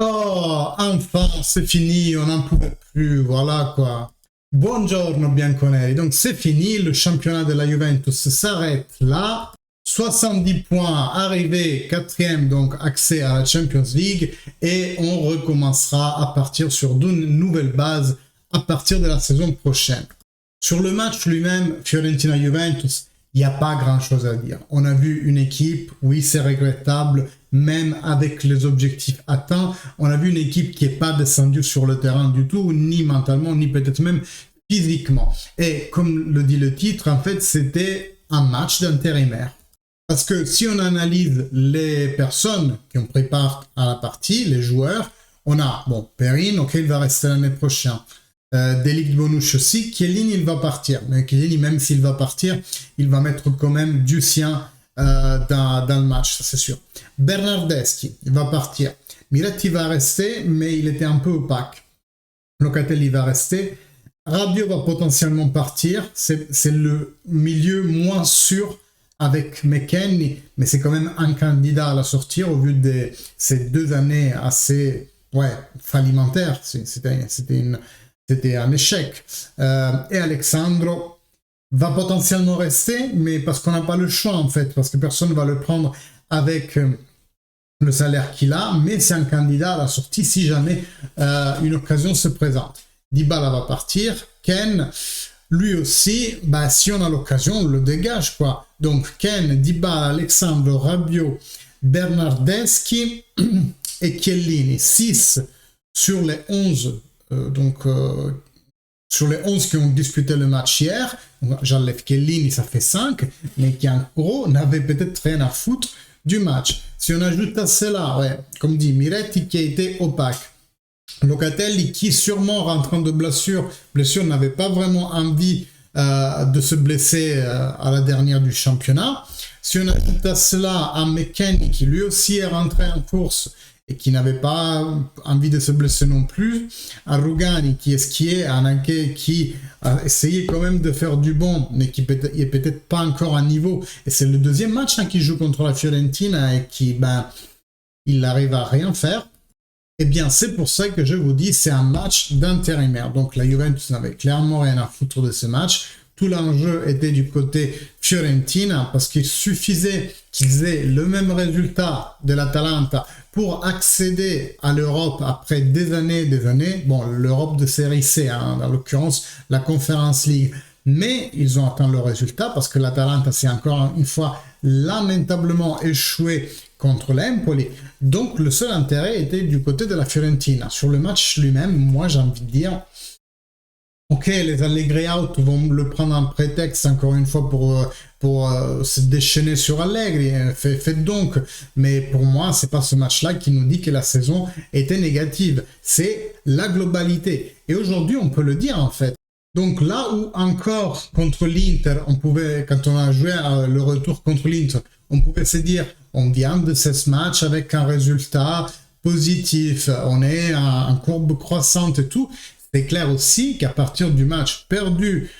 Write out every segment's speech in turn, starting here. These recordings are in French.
Oh, enfin, c'est fini, on n'en pouvait plus, voilà quoi. Buongiorno bianconeri, donc c'est fini, le championnat de la Juventus s'arrête là. 70 points, arrivé quatrième, donc accès à la Champions League, et on recommencera à partir sur de nouvelles bases à partir de la saison prochaine. Sur le match lui-même, Fiorentina-Juventus, il n'y a pas grand-chose à dire. On a vu une équipe, oui c'est regrettable, même avec les objectifs atteints, on a vu une équipe qui n'est pas descendue sur le terrain du tout, ni mentalement, ni peut-être même physiquement. Et comme le dit le titre, en fait, c'était un match d'intérimaire. Parce que si on analyse les personnes qui ont préparé à la partie, les joueurs, on a, bon, Perrin, ok, il va rester l'année prochaine. Delict Bonucci aussi, Chiellini il va partir, mais Chiellini même s'il va partir, il va mettre quand même du sien dans le match, ça c'est sûr. Bernardeschi il va partir, Miretti va rester, mais il était un peu opaque. Locatelli va rester, Rabiot va potentiellement partir, c'est le milieu moins sûr avec McKennie, mais c'est quand même un candidat à la sortir au vu de ces 2 années assez fallimentaires, c'était un échec. Et Alexandro va potentiellement rester, mais parce qu'on n'a pas le choix en fait, parce que personne ne va le prendre avec le salaire qu'il a, mais c'est un candidat à la sortie si jamais une occasion se présente. Dybala va partir, Ken, lui aussi, bah, si on a l'occasion, on le dégage quoi. Donc Ken, Dybala, Alexandro, Rabiot, Bernardeschi et Chiellini, 6 sur les 11 sur les 11 qui ont disputé le match hier, j'enlève Chiellini, ça fait 5, mais qui en gros n'avaient peut-être rien à foutre du match. Si on ajoute à cela, comme dit Miretti qui a été opaque, Locatelli qui sûrement rentrant de blessure n'avait pas vraiment envie de se blesser à la dernière du championnat. Si on ajoute à cela un McKennie qui lui aussi est rentré en course et qui n'avait pas envie de se blesser non plus, un Rugani qui est ce qui est, un Anke qui a essayé quand même de faire du bon, mais qui est peut-être pas encore à niveau, et c'est le deuxième match qu'il joue contre la Fiorentina et qui, il n'arrive à rien faire. Eh bien, c'est pour ça que je vous dis, c'est un match d'intérimaire. Donc, la Juventus n'avait clairement rien à foutre de ce match. Tout l'enjeu était du côté Fiorentina parce qu'il suffisait qu'ils aient le même résultat de l'Atalanta pour accéder à l'Europe après des années. Bon, l'Europe de série C, dans l'occurrence la Conference League. Mais ils ont atteint le résultat parce que l'Atalanta s'est encore une fois lamentablement échoué contre l'Empoli. Donc le seul intérêt était du côté de la Fiorentina. Sur le match lui-même, moi j'ai envie de dire, ok, les Allegri out vont le prendre en prétexte encore une fois pour se déchaîner sur Allegri, faites donc. Mais pour moi, c'est pas ce match-là qui nous dit que la saison était négative. C'est la globalité. Et aujourd'hui, on peut le dire en fait. Donc là où encore contre l'Inter, quand on a joué le retour contre l'Inter, on pouvait se dire, on vient de ce match avec un résultat positif, on est en courbe croissante et tout. C'est clair aussi qu'à partir du match perdu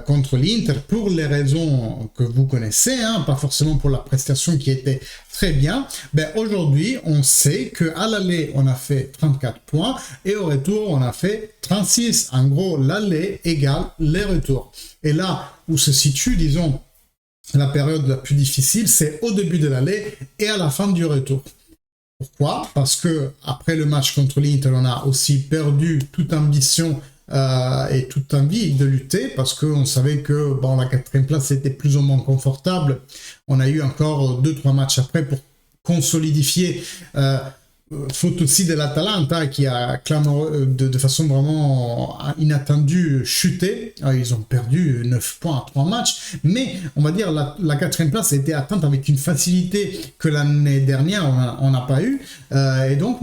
contre l'Inter, pour les raisons que vous connaissez, pas forcément pour la prestation qui était très bien, aujourd'hui, on sait qu'à l'aller, on a fait 34 points et au retour, on a fait 36. En gros, l'aller égale les retours. Et là où se situe, disons, la période la plus difficile, c'est au début de l'aller et à la fin du retour. Pourquoi? Parce que après le match contre l'Inter, on a aussi perdu toute ambition et toute envie de lutter parce qu'on savait que la 4e place était plus ou moins confortable. On a eu encore 2-3 matchs après pour consolidifier. Faute aussi de l'Atalanta qui a clairement de façon vraiment inattendue chuté. Ils ont perdu 9 points à 3 matchs, mais on va dire la 4e place a été atteinte avec une facilité que l'année dernière on n'a pas eu. Et donc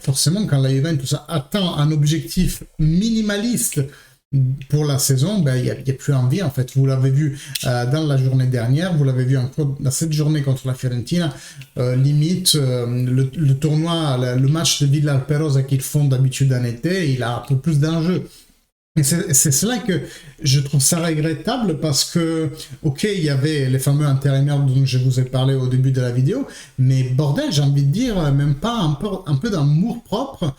forcément quand la Juventus atteint un objectif minimaliste pour la saison, il n'y a plus envie en fait. Vous l'avez vu dans la journée dernière, vous l'avez vu encore dans cette journée contre la Fiorentina, limite le tournoi, le match de Villa Alperosa qu'ils font d'habitude en été, il a un peu plus d'enjeu. Et c'est cela que je trouve ça regrettable parce que, ok, il y avait les fameux intérimaires dont je vous ai parlé au début de la vidéo, mais bordel, j'ai envie de dire, même pas un peu d'amour propre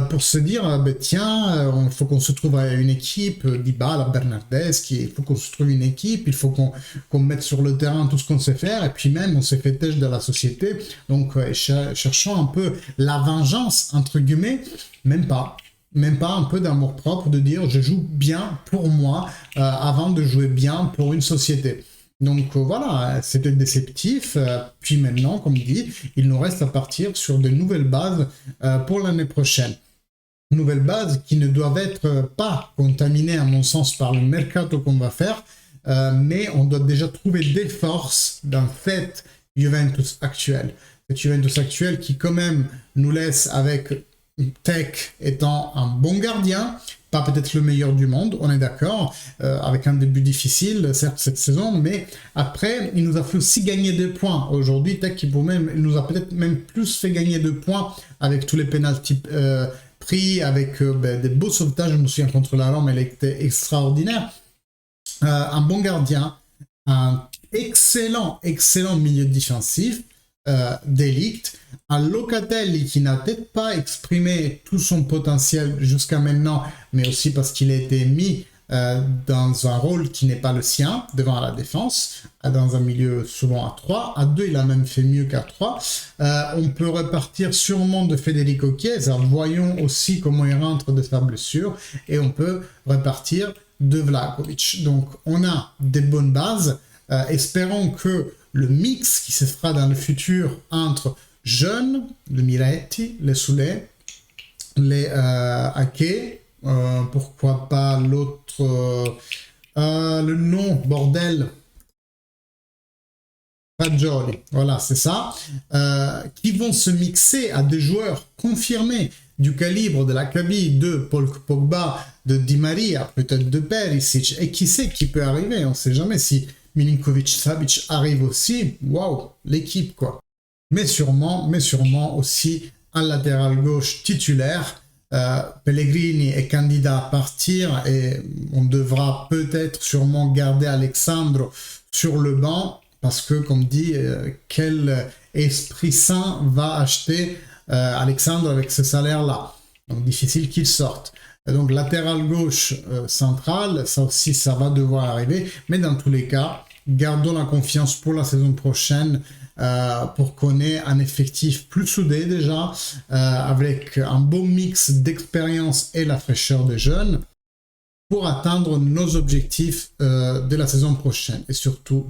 pour se dire, ben, tiens, il faut qu'on se trouve à une équipe, Dybala, Bernardeschi, il faut qu'on se trouve une équipe, il faut qu'on mette sur le terrain tout ce qu'on sait faire, et puis même on s'est fait têche de la société, donc cherchons un peu la vengeance, entre guillemets, même pas. Même pas un peu d'amour propre de dire je joue bien pour moi avant de jouer bien pour une société. Donc voilà, c'était déceptif. Puis maintenant, comme dit, il nous reste à partir sur de nouvelles bases pour l'année prochaine. Nouvelles bases qui ne doivent être pas contaminées à mon sens par le mercato qu'on va faire, mais on doit déjà trouver des forces dans cette Juventus actuelle. Cette Juventus actuelle qui quand même nous laisse avec Tech étant un bon gardien, pas peut-être le meilleur du monde, on est d'accord, avec un début difficile, certes, cette saison, mais après, il nous a fait aussi gagner des points. Aujourd'hui, Tech, il nous a peut-être même plus fait gagner de points avec tous les pénaltys pris, avec des beaux sauvetages, je me souviens contre la Rome, elle était extraordinaire. Un bon gardien, un excellent milieu défensif, d'élite, un Locatelli qui n'a peut-être pas exprimé tout son potentiel jusqu'à maintenant, mais aussi parce qu'il a été mis dans un rôle qui n'est pas le sien, devant la défense, dans un milieu souvent à 3. À 2, il a même fait mieux qu'à 3. On peut repartir sûrement de Federico Chiesa. Voyons aussi comment il rentre de sa blessure. Et on peut repartir de Vlahovic. Donc, on a des bonnes bases. Espérons que le mix qui se fera dans le futur entre jeunes, les Miretti, les Soulé, les Ake, pourquoi pas l'autre, le nom, bordel, Fagioli, voilà, c'est ça, qui vont se mixer à des joueurs confirmés du calibre de l'Acabie, de Paul Pogba, de Di Maria, peut-être de Perisic, et qui sait qui peut arriver, on ne sait jamais si Milinkovic-Savic arrive aussi, waouh, l'équipe quoi. Mais sûrement aussi un latéral gauche titulaire. Pellegrini est candidat à partir et on devra peut-être sûrement garder Alexandre sur le banc parce que, comme dit, quel esprit sain va acheter Alexandre avec ce salaire-là. Donc difficile qu'il sorte. Donc latéral gauche central, ça aussi ça va devoir arriver, mais dans tous les cas, gardons la confiance pour la saison prochaine pour qu'on ait un effectif plus soudé déjà, avec un bon mix d'expérience et la fraîcheur des jeunes, pour atteindre nos objectifs de la saison prochaine. Et surtout,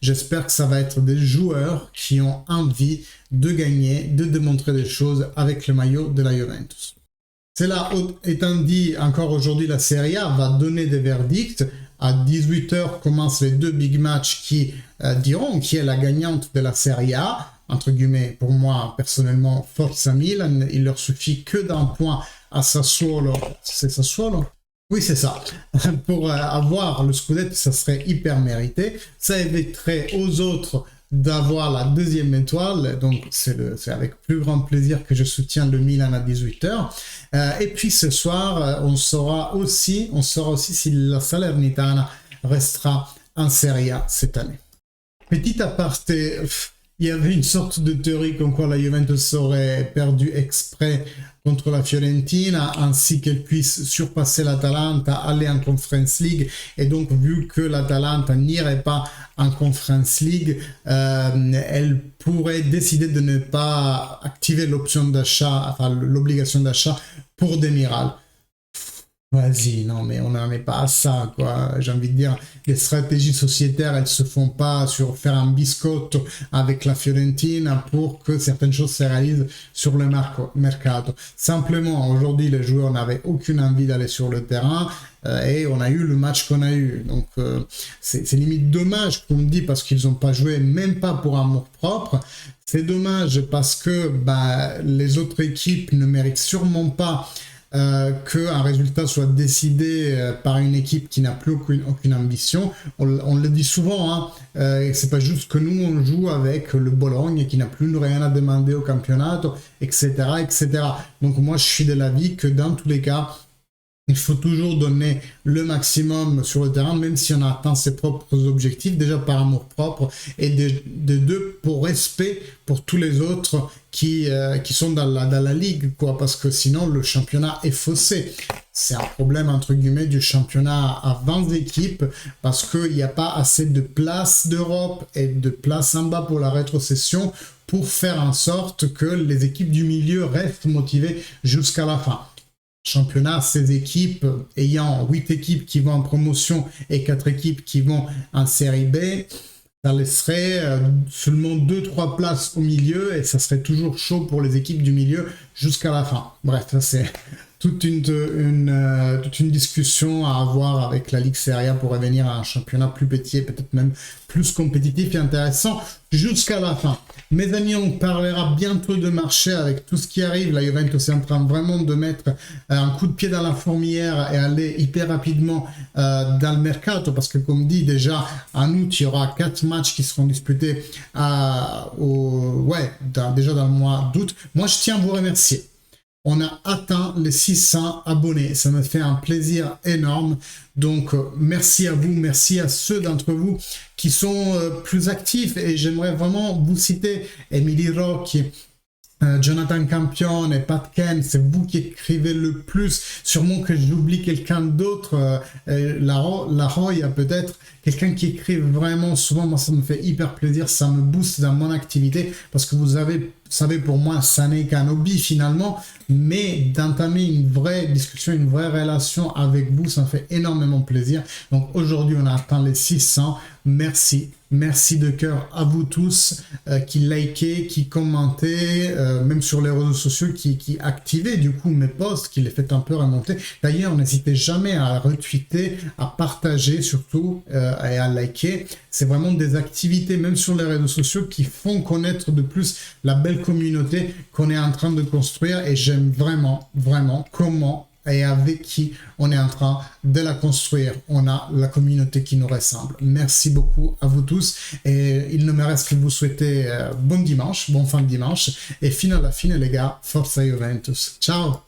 j'espère que ça va être des joueurs qui ont envie de gagner, de démontrer des choses avec le maillot de la Juventus. Cela étant dit, encore aujourd'hui, la Serie A va donner des verdicts. À 18h commencent les deux big matchs qui diront qui est la gagnante de la Serie A. Entre guillemets, pour moi, personnellement, Forza Milan. Il leur suffit que d'un point à Sassuolo. C'est Sassuolo? Oui, c'est ça. Pour avoir le Scudetto, ça serait hyper mérité. Ça éviterait aux autres d'avoir la deuxième étoile, donc c'est avec plus grand plaisir que je soutiens le Milan à 18h. Et puis ce soir, on saura aussi si la Salernitana restera en Serie A cette année. Petit aparté, il y avait une sorte de théorie comme quoi la Juventus aurait perdu exprès contre la Fiorentina, ainsi qu'elle puisse surpasser l'Atalanta, aller en Conference League, et donc vu que l'Atalanta n'irait pas en Conference League, elle pourrait décider de ne pas activer l'option d'achat, enfin l'obligation d'achat pour Demiral. Vas-y, non mais on n'en est pas à ça, quoi. J'ai envie de dire, les stratégies sociétaires, elles se font pas sur faire un biscotto avec la Fiorentina pour que certaines choses se réalisent sur le mercato. Simplement, aujourd'hui, les joueurs n'avaient aucune envie d'aller sur le terrain et on a eu le match qu'on a eu. Donc, c'est limite dommage qu'on me dit parce qu'ils n'ont pas joué, même pas pour amour propre. C'est dommage parce que les autres équipes ne méritent sûrement pas qu'un résultat soit décidé par une équipe qui n'a plus aucune ambition. On le dit souvent, hein, c'est pas juste que nous on joue avec le Bologne qui n'a plus rien à demander au championnat, etc., etc. Donc moi je suis de l'avis que dans tous les cas, Il faut toujours donner le maximum sur le terrain, même si on a atteint ses propres objectifs, déjà par amour propre, et de deux, pour respect pour tous les autres qui sont dans la ligue, quoi, parce que sinon le championnat est faussé. C'est un problème, entre guillemets, du championnat à 20 équipes, parce qu'il n'y a pas assez de place d'Europe et de place en bas pour la rétrocession, pour faire en sorte que les équipes du milieu restent motivées jusqu'à la fin. Championnat, 16 équipes, ayant 8 équipes qui vont en promotion et 4 équipes qui vont en série B, ça laisserait seulement 2-3 places au milieu et ça serait toujours chaud pour les équipes du milieu jusqu'à la fin. Bref, ça c'est toute une discussion à avoir avec la Ligue Serie A pour revenir à un championnat plus petit et peut-être même plus compétitif et intéressant jusqu'à la fin. Mes amis, on parlera bientôt de marché avec tout ce qui arrive. La Juventus est en train vraiment de mettre un coup de pied dans la fourmilière et aller hyper rapidement dans le mercato parce que comme dit déjà, en août, il y aura 4 matchs qui seront disputés déjà dans le mois d'août. Moi, je tiens à vous remercier. On a atteint les 600 abonnés. Ça me fait un plaisir énorme. Donc, merci à vous. Merci à ceux d'entre vous qui sont plus actifs. Et j'aimerais vraiment vous citer Émilie Rocchi, Jonathan Campion et Pat Ken, c'est vous qui écrivez le plus. Sûrement que j'oublie quelqu'un d'autre. Laroy, il y a peut-être quelqu'un qui écrit vraiment souvent. Moi, ça me fait hyper plaisir. Ça me booste dans mon activité parce que vous savez, pour moi, ça n'est qu'un hobby finalement. Mais d'entamer une vraie discussion, une vraie relation avec vous, ça me fait énormément plaisir. Donc aujourd'hui, on a atteint les 600. Merci. Merci de cœur à vous tous qui likez, qui commentez, même sur les réseaux sociaux, qui activez du coup mes posts, qui les faites un peu remonter. D'ailleurs, n'hésitez jamais à retweeter, à partager surtout et à liker. C'est vraiment des activités, même sur les réseaux sociaux, qui font connaître de plus la belle communauté qu'on est en train de construire. Et j'aime vraiment, vraiment comment et avec qui on est en train de la construire. On a la communauté qui nous ressemble. Merci beaucoup à vous tous. Et il ne me reste que vous souhaiter bon dimanche, bon fin de dimanche. Et fino alla fine, les gars, Forza Juventus. Ciao!